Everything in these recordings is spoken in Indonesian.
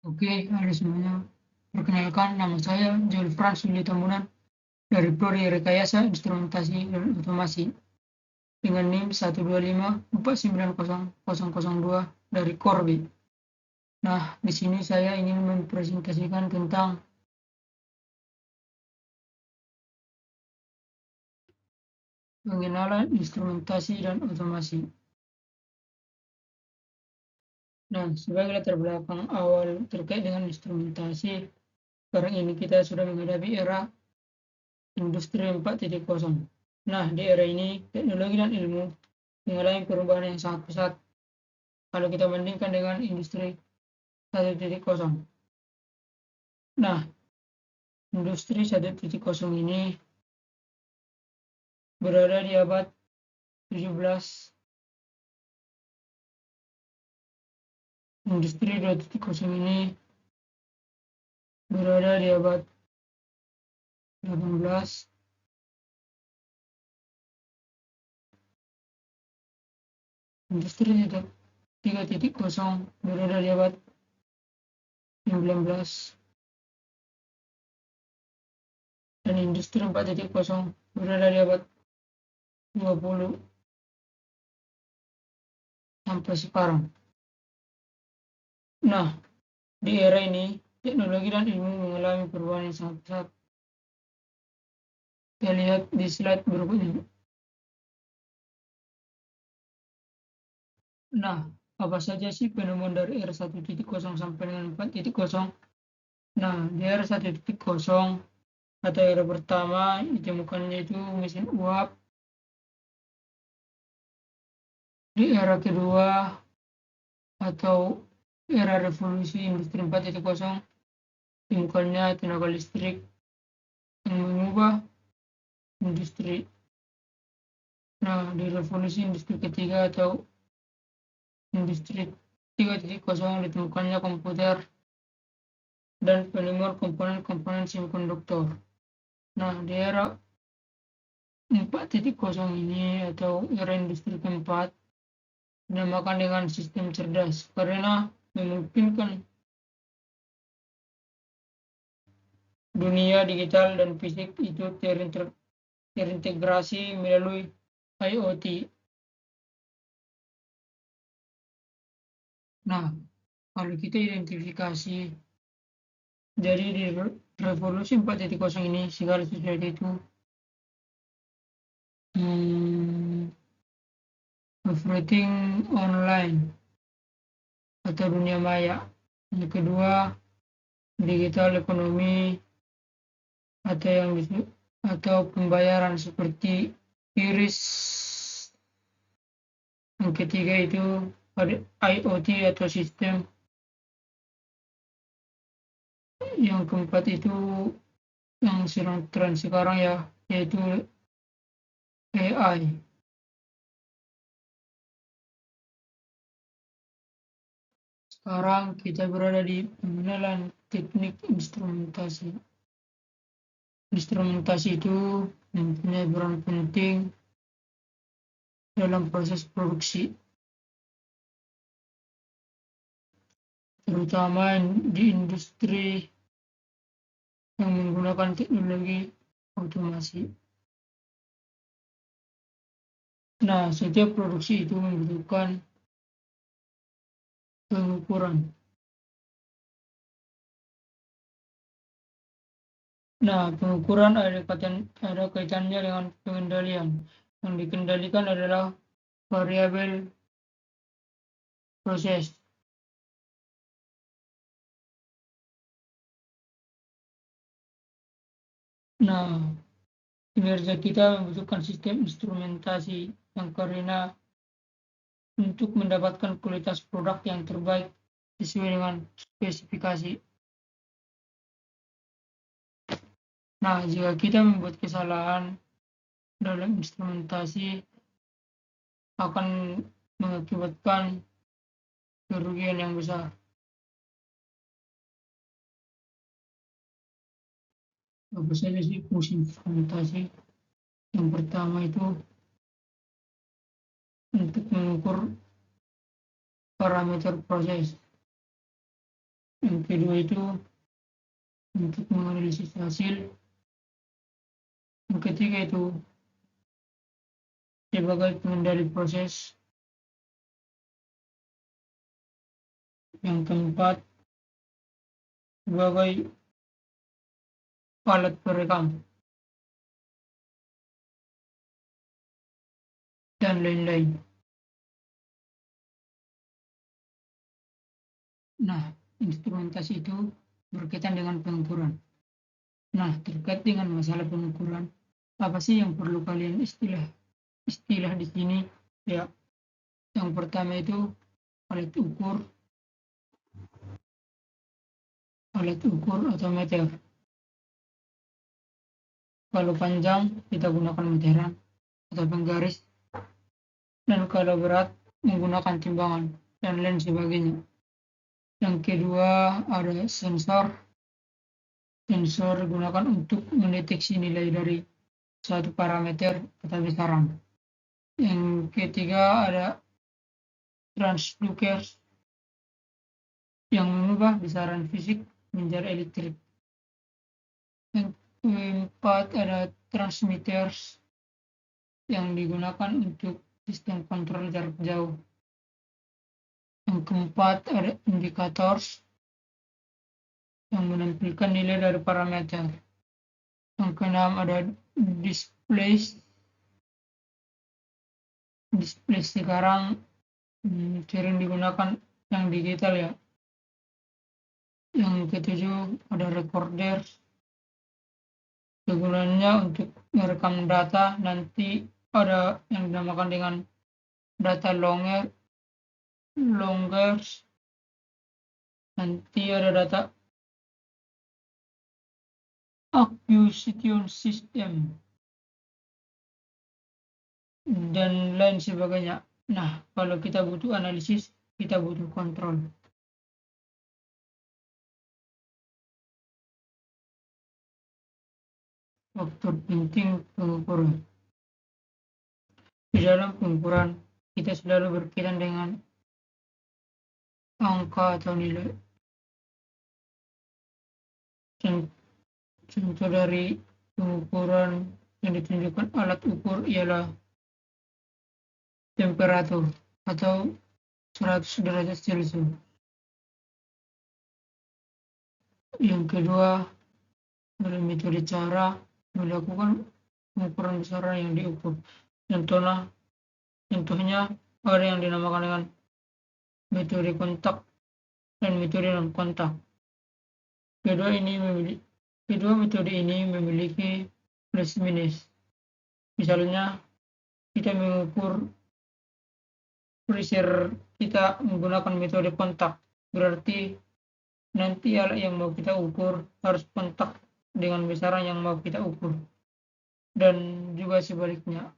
Oke, halo semuanya. Perkenalkan, nama saya Julfran Suli Tambunan dari Prodi Rekayasa Instrumentasi dan Otomasi dengan NIM 125490002 dari Korbi. Nah, di sini saya ingin mempresentasikan tentang pengenalan instrumentasi dan otomasi. Nah, sebagai latar belakang awal terkait dengan instrumentasi, sekarang ini kita sudah menghadapi era Industri 4.0. Nah, di era ini, teknologi dan ilmu mengalami perubahan yang sangat pesat kalau kita bandingkan dengan industri 1.0. Nah, industri 1.0 ini berada di abad 17, industri 2.0 ini berada di abad 18, industri 3.0 berada di abad 19, dan industri 4.0 berada di abad 20 sampai sekarang. Nah, di era ini, teknologi dan ilmu mengalami perubahan yang sangat pesat. Kita lihat di slide berikutnya. Nah, apa saja sih penemuan dari era 1.0 sampai dengan 4.0? Nah, di era 1.0 atau era pertama ditemukannya itu mesin uap. Di era kedua atau era revolusi industri 4.0 ditemukannya tenaga listrik yang mengubah industri. Nah, di revolusi industri ketiga atau industri 3.0 ditemukannya komputer dan penemuan komponen-komponen semikonduktor. Nah, di era 4.0 ini atau era industri keempat dinamakan dengan sistem cerdas karena memungkinkan dunia digital dan fisik itu terintegrasi melalui IoT. Nah, kalau kita identifikasi, jadi di revolusi 4.0 ini segala sesuatu itu everything online atau dunia maya. Yang kedua, digital ekonomi atau pembayaran seperti QRIS. Yang ketiga itu IoT atau sistem. Yang keempat itu yang sedang tren sekarang ya, yaitu AI. Sekarang kita berada di pengenalan teknik instrumentasi. Instrumentasi itu mempunyai peran penting dalam proses produksi, terutama di industri yang menggunakan teknologi otomasi. Nah, setiap produksi itu membutuhkan pengukuran. Nah, pengukuran ada kaitannya dengan pengendalian. Yang dikendalikan adalah variabel proses. Nah, kinerja kita membutuhkan sistem instrumentasi yang karena untuk mendapatkan kualitas produk yang terbaik sesuai dengan spesifikasi. Nah, jika kita membuat kesalahan dalam instrumentasi akan mengakibatkan kerugian yang besar. Apa saja sih fungsi instrumentasi? Yang pertama itu untuk mengukur parameter proses. Yang kedua itu untuk menganalisis hasil. Yang ketiga itu sebagai pengendali proses. Yang keempat sebagai alat perekam dan lain-lain. Nah, instrumentasi itu berkaitan dengan pengukuran. Nah, terkait dengan masalah pengukuran, apa sih yang perlu kalian istilah di sini? Ya, yang pertama itu alat ukur atau meter. Kalau panjang kita gunakan meteran atau penggaris, dan kalau berat menggunakan timbangan dan lain sebagainya. Yang kedua ada sensor. Sensor digunakan untuk mendeteksi nilai dari suatu parameter atau besaran. Yang ketiga ada transducers yang mengubah besaran fisik menjadi elektrik. Yang keempat ada transmitters yang digunakan untuk sistem kontrol jarak jauh. Yang keempat ada indicators yang menampilkan nilai dari parameter. Yang keenam ada display sekarang sering digunakan yang digital ya. Yang ketujuh ada recorder, kegunaannya untuk merekam data. Nanti ada yang dinamakan dengan data longers, nanti ada data acquisition system dan lain sebagainya. Nah, kalau kita butuh analisis, kita butuh kontrol. Faktor penting pengukuran. Di dalam pengukuran, kita selalu berkaitan dengan angka atau nilai. Contoh dari pengukuran yang ditunjukkan alat ukur ialah temperatur atau 100 derajat Celcius. Yang kedua, adalah metode cara melakukan pengukuran besaran yang diukur. Contohnya ada yang dinamakan dengan metode kontak dan metode non kontak. Kedua metode ini memiliki plus minus. Misalnya kita mengukur pressure kita menggunakan metode kontak, berarti nanti alat yang mau kita ukur harus kontak dengan besaran yang mau kita ukur, dan juga sebaliknya.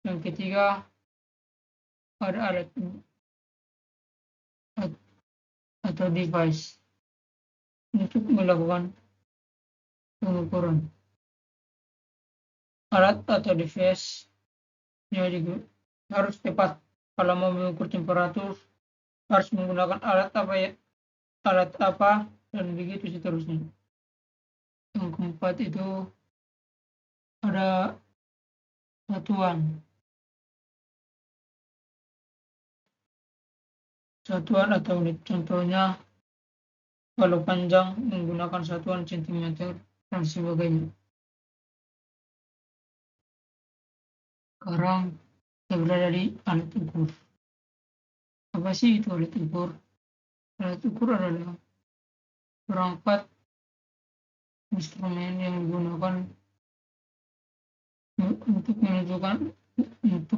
Yang ketiga ada alat atau device untuk melakukan pengukuran. Alat atau device harus tepat. Kalau mau mengukur temperatur harus menggunakan alat apa dan begitu seterusnya. Yang keempat itu ada satuan atau unit. Contohnya kalau panjang menggunakan satuan centimeter dan sebagainya. Sekarang kita berada di alat ukur. Apa sih itu alat ukur? Alat ukur adalah perangkat instrumen yang digunakan untuk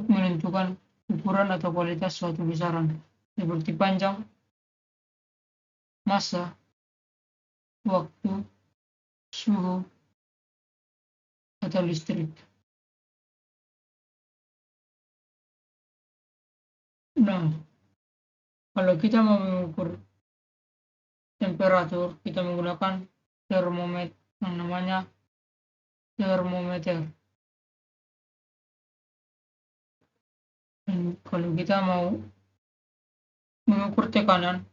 menentukan ukuran atau kualitas suatu besaran seperti panjang, massa, waktu, suhu, atau listrik. Nah, kalau kita mau mengukur temperatur, kita menggunakan termometer yang namanya termometer. Dan kalau kita mau mengukur tekanan,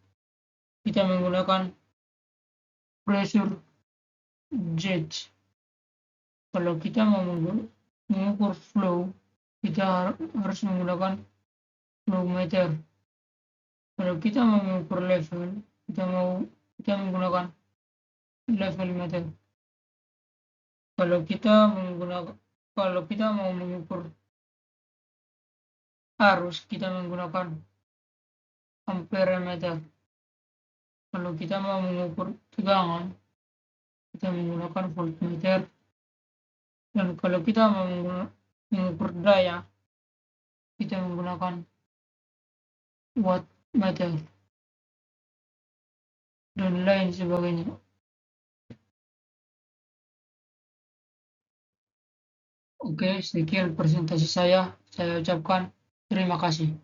kita menggunakan pressure gauge. Kalau kita mau mengukur flow, kita harus menggunakan flow meter. Kalau kita mau mengukur level, kita menggunakan level meter. Kalau kita mau mengukur arus, kita menggunakan ampere meter. Kalau kita mau mengukur tegangan, kita menggunakan voltmeter. Dan kalau kita mau mengukur daya, kita menggunakan wattmeter dan lain sebagainya. Oke, sekian presentasi saya. Saya ucapkan terima kasih.